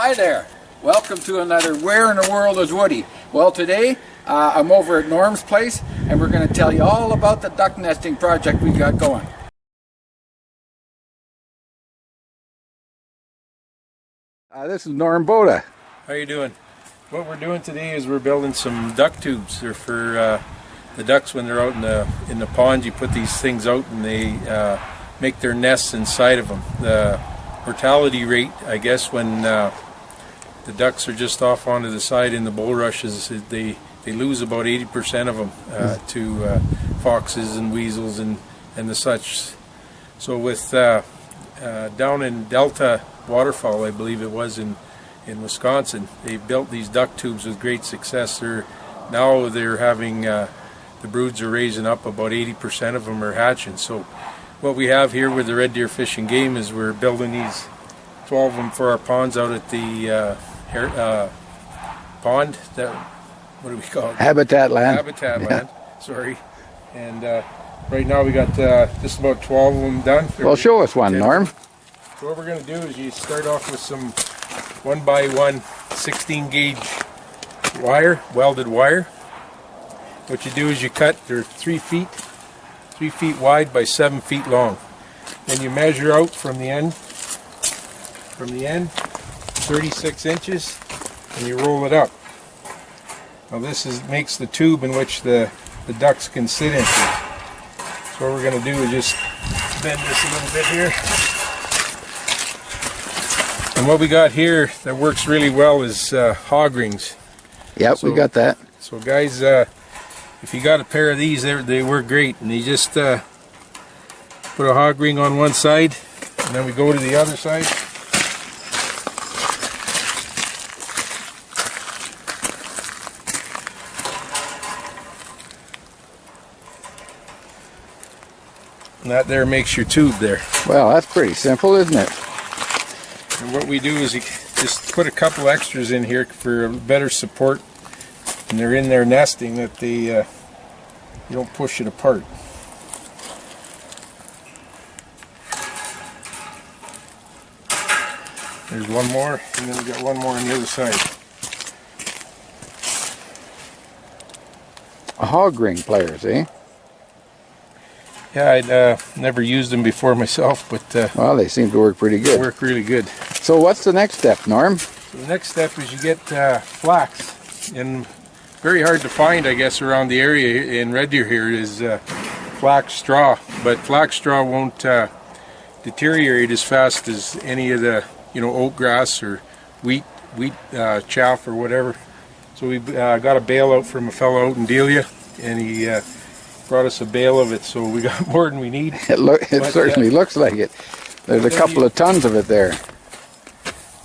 Hi there. Welcome to another Where in the World is Woody? Well, today I'm over at Norm's place and we're going to tell you all about the duck nesting project we got going. This is Norm Boda. How you doing? What we're doing today is we're building some duck tubes. They're for the ducks when they're out in the pond. You put these things out and they make their nests inside of them. The mortality rate, I guess, when the ducks are just off onto the side in the bulrushes, they lose about 80% of them to foxes and weasels and the such. So with down in Delta Waterfall, I believe it was in Wisconsin, they built these duck tubes with great success. Now they're having the broods are raising up, about 80% of them are hatching. So what we have here with the Red Deer Fish and Game is we're building these 12 of them for our ponds out at the pond. What do we call it? Habitat land. Habitat land. Sorry. And right now we got just about 12 of them done. Well, show us one, Norm. So what we're going to do is you start off with some 1x1 16 gauge wire, welded wire. What you do is you cut, they're 3 feet wide by 7 feet long. Then you measure out from the end 36 inches, and you roll it up. Now this makes the tube in which the ducks can sit into. So what we're going to do is just bend this a little bit here. And what we got here that works really well is hog rings. Yep, we got that. So guys, if you got a pair of these, they work great. And you just put a hog ring on one side, and then we go to the other side. And that there makes your tube there. Well, that's pretty simple, isn't it? And what we do is you just put a couple extras in here for better support. And they're in there nesting, that they you don't push it apart. There's one more, and then we got one more on the other side. A hog ring players, eh? Yeah, I'd never used them before myself, but well, they seem to work pretty good. They work really good. So what's the next step, Norm? So the next step is you get flax, and very hard to find, I guess, around the area in Red Deer here is flax straw. But flax straw won't deteriorate as fast as any of the oat grass or wheat chaff or whatever. So we got a bale out from a fellow out in Delia, and he brought us a bale of it, so we got more than we need. It certainly looks like it. There's a couple of tons of it there.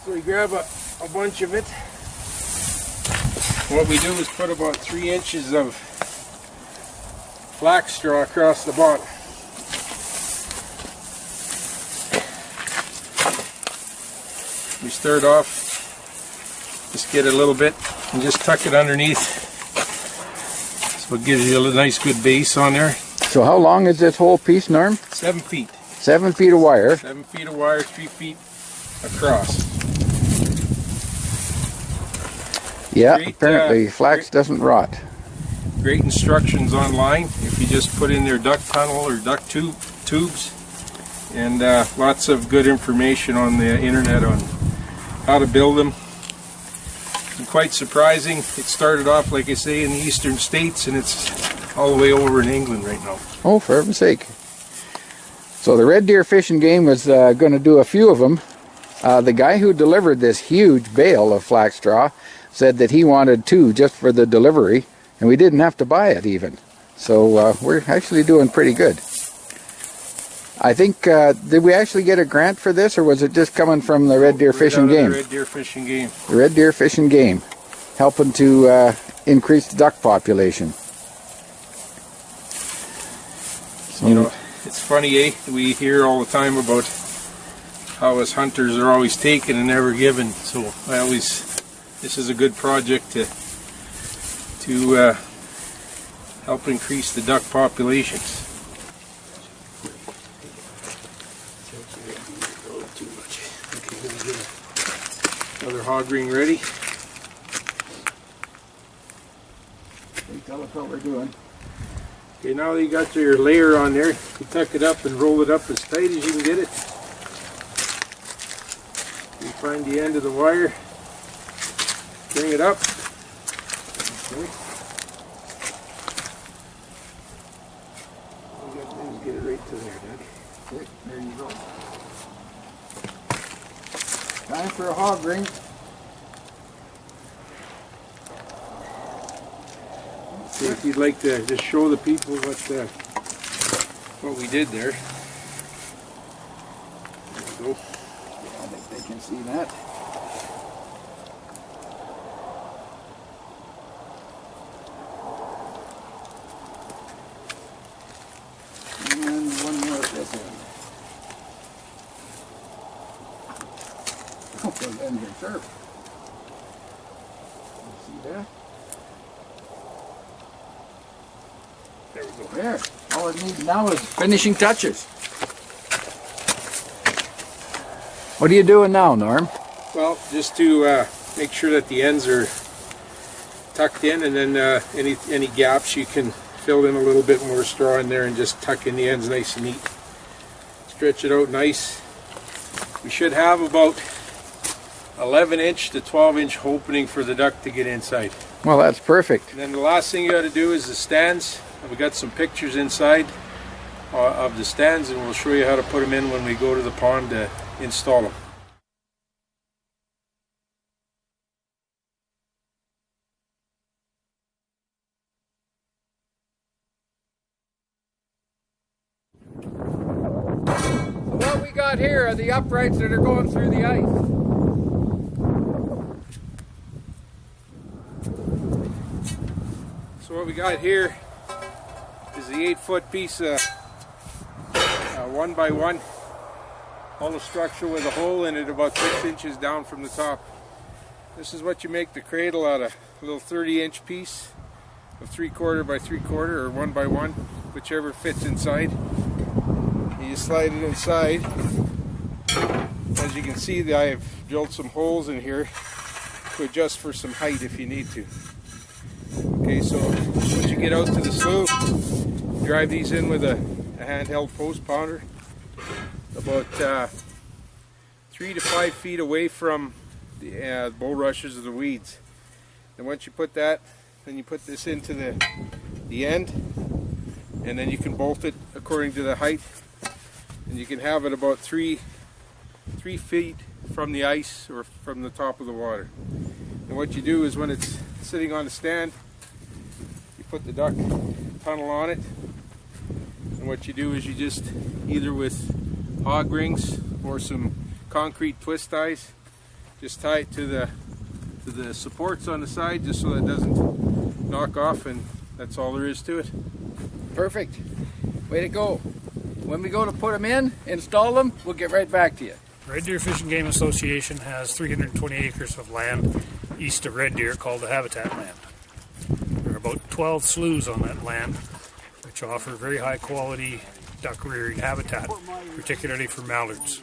So we grab a bunch of it. What we do is put about 3 inches of flax straw across the bottom. We start off, just get a little bit and just tuck it underneath. So it gives you a nice good base on there. So how long is this whole piece, Norm? 7 feet. 7 feet of wire. 7 feet of wire, 3 feet across. Yeah, apparently flax doesn't rot. Great instructions online if you just put in their duck tunnel or duck tubes, and lots of good information on the internet on how to build them. And quite surprising, it started off, like I say, in the eastern states, and it's all the way over in England right now. Oh, for heaven's sake. So the Red Deer Fish and Game was going to do a few of them. The guy who delivered this huge bale of flax straw said that he wanted 2 just for the delivery, and we didn't have to buy it even. So we're actually doing pretty good. I think, did we actually get a grant for this, or was it just coming from the Red Deer Fish and Game? The Red Deer Fish and Game. The Red Deer Fish and Game, helping to increase the duck population. So, it's funny, eh? We hear all the time about how us hunters are always taken and never given. So this is a good project to help increase the duck populations. our hog ring ready. Tell us what we're doing. Okay, now that you got your layer on there, you tuck it up and roll it up as tight as you can get it. You find the end of the wire, bring it up. Okay. All you got to do is get it right to there, Doug. Okay, there you go. Time for a hog ring. So if you'd like to just show the people what we did there. There we go. I think they can see that. And one more at this end. Oh, those ends are sharp. See that? There we go. There. All it needs now is finishing touches. What are you doing now, Norm? Well, just to make sure that the ends are tucked in, and then any gaps you can fill in a little bit more straw in there and just tuck in the ends nice and neat. Stretch it out nice. We should have about 11-inch to 12-inch opening for the duck to get inside. Well, that's perfect. And then the last thing you got to do is the stands. We got some pictures inside of the stands, and we'll show you how to put them in when we go to the pond to install them. So what we got here are the uprights that are going through the ice. So what we got here is the 8-foot piece of 1x1 hollow structure with a hole in it about 6 inches down from the top. This is what you make the cradle out of, a little 30-inch piece of 3/4 by 3/4 or 1x1, whichever fits inside. You just slide it inside. As you can see, I've drilled some holes in here to adjust for some height if you need to. Okay, so once you get out to the slough, drive these in with a handheld post pounder about 3 to 5 feet away from the bulrushes or the weeds. And once you put that, then you put this into the end, and then you can bolt it according to the height, and you can have it about 3 feet from the ice or from the top of the water. And what you do is when it's sitting on the stand, you put the duck tunnel on it, and what you do is you just, either with hog rings or some concrete twist ties, just tie it to the supports on the side just so that it doesn't knock off, and that's all there is to it. Perfect. Way to go. When we go to put them in, install them, we'll get right back to you. Red Deer Fish and Game Association has 320 acres of land east of Red Deer called the Habitat Land. There are about 12 sloughs on that land, which offer very high quality duck rearing habitat, particularly for mallards.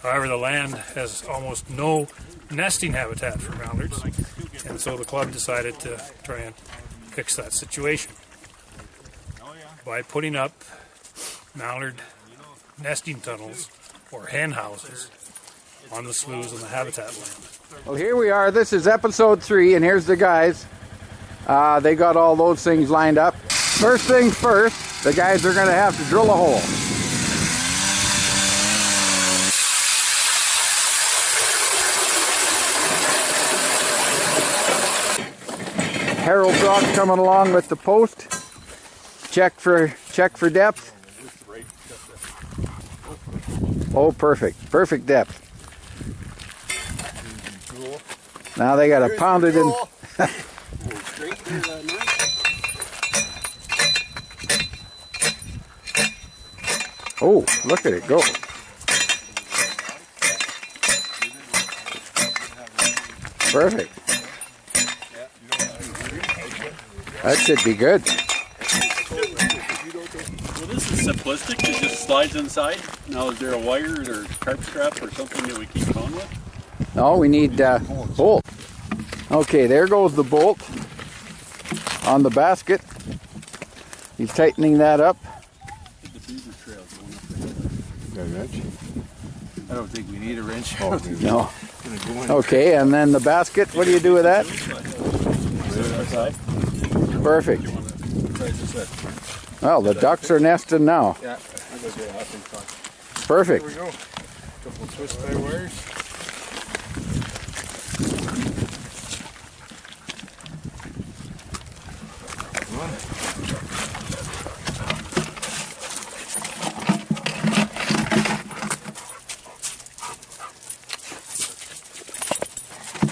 However, the land has almost no nesting habitat for mallards, and so the club decided to try and fix that situation by putting up mallard nesting tunnels or hen houses on the sloughs on the habitat land. Well, here we are. This is episode 3, and here's the guys. They got all those things lined up. First things first, the guys are going to have to drill a hole. Harold Rock coming along with the post. Check for depth. Oh, perfect. Perfect depth. Now they got to pound it in. Oh, look at it go. Perfect. That should be good. Well, this is simplistic. It just slides inside. Now, is there a wire or carp strap or something that we keep it on with? No, we need bolt. Okay, there goes the bolt on the basket. He's tightening that up. The beaver trail going up there. Got a wrench? I don't think we need a wrench. Oh, No. gonna go in. Okay, and then the basket, what do you do with that? Perfect. Well, the ducks are nesting now. Yeah, I go get up and talk. Perfect. Here we go. Couple twist tie wires.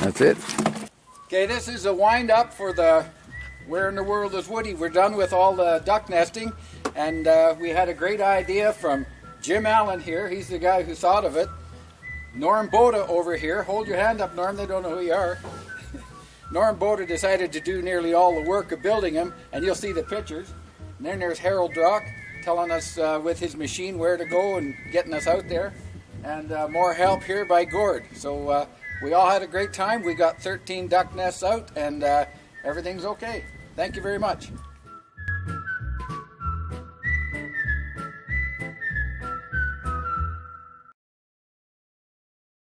That's it. Okay, this is a wind up for the Where in the World is Woody? We're done with all the duck nesting, and we had a great idea from Jim Allen here. He's the guy who thought of it. Norm Boda over here. Hold your hand up, Norm. They don't know who you are. Norm Boda decided to do nearly all the work of building them, and you'll see the pictures. And then there's Harold Drock telling us with his machine where to go and getting us out there. And more help here by Gord. So we all had a great time. We got 13 duck nests out, and everything's okay. Thank you very much.